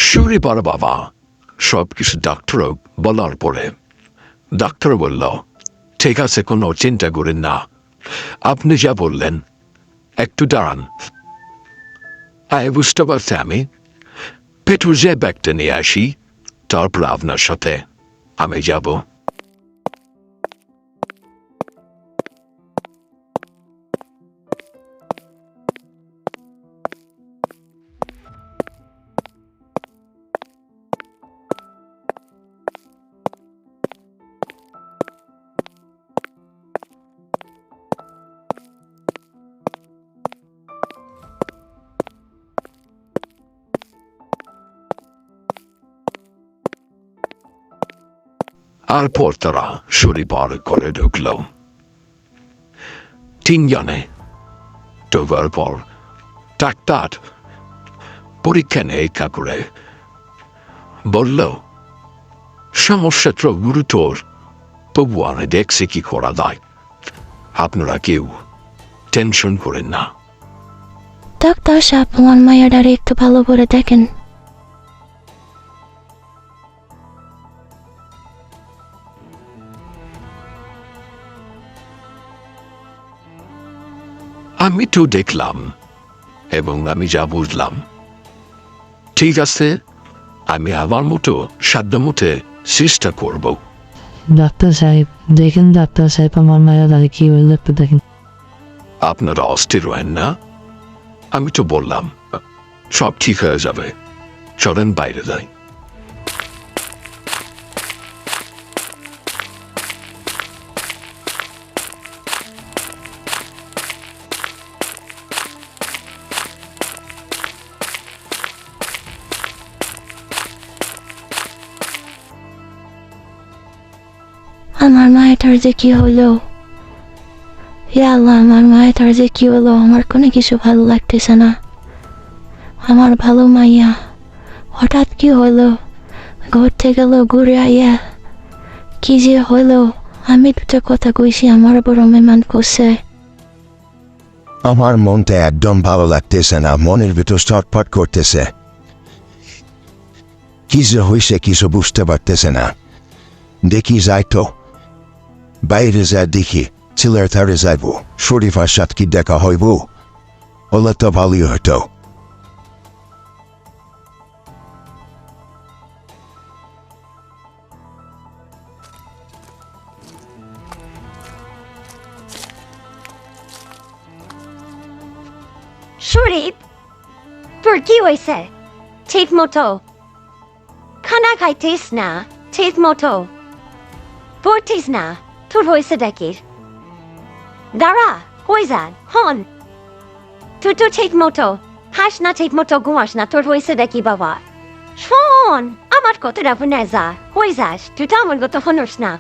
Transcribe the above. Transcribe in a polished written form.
শুনে পর বাবা সবকিছু ডাক্তারও বলার পরে ডাক্তার বলল, ঠিক আছে, কোনো চিন্তা করেন না, আপনি যা বললেন একটু দাঁড়ান, বুঝতে পারছি আমি পেটুর যে ব্যাগটা নিয়ে আসি, তারপর আপনার সাথে আমি যাব। তারপর তারা সুরি পার করে ঢুকল। তিনজনে ঢোকার পর ডাক্তার পরীক্ষা নিরীক্ষা করে বলল, সমস্যাটা গুরুতর, তবু আমি দেখছি কি করা যায়, আপনারা কেউ টেনশন করেন না। ডাক্তার সাহেব, আমার মায়েরারে একটু ভালো করে দেখেন। আমি তো দেখলাম এবং আমি যা বুঝলাম, ঠিক আছে, আমি আমার মতো সাধ্য মতে চেষ্টা করব। ডাক্তার সাহেব দেখেন, ডাক্তার সাহেব আমার মায়ের দাঁড়িয়ে কি হইল একটু দেখেন। আপনারা অস্থির হয়েন না, আমি তো বললাম সব ঠিক হয়ে যাবে, চলেন বাইরে যাই। আমার মায়েরটার যে কি হলো, ইয়া আল্লাহ, আমার মায়েরটার যে কি হলো, আমার কোনো কিছু ভালো লাগতেছে না। আমার ভালো মাইয়া হঠাৎ কি হলো, ঘুরতে গেল, ঘুরে আইয়া কি যে হলো, আমি দুটো কথা কইছি, আমার বড় মেমান করছে। আমার মনটা একদম ভালো লাগতেছে না, মনের ভিতর ছটফট করতেছে। কি যে হয়েছে কিছু বুঝতে পারতেছে না। দেখি যাই তো, বাইরে যা দেখি, ছেলের ধারে যাইব, শরীফার সাথে কি দেখা হইব, হলে তো ভালোই হতো। শরীফ, তোর কি হয়েছে? ঠিক মতো খানা খাইতিস না, ঠিক মতো পড়তিস না, তোর হয়েছে দেখি। দাঁড়া, কই যান হন, তুই তো ঠিক মতো হাস না, ঠিক মতো ঘুমাস না, তোর হয়েছে দেখি বাবা। শোন, আমার কথাটা শুনে যা, কই যাস, তুই তো আমার কথা শুনোস না।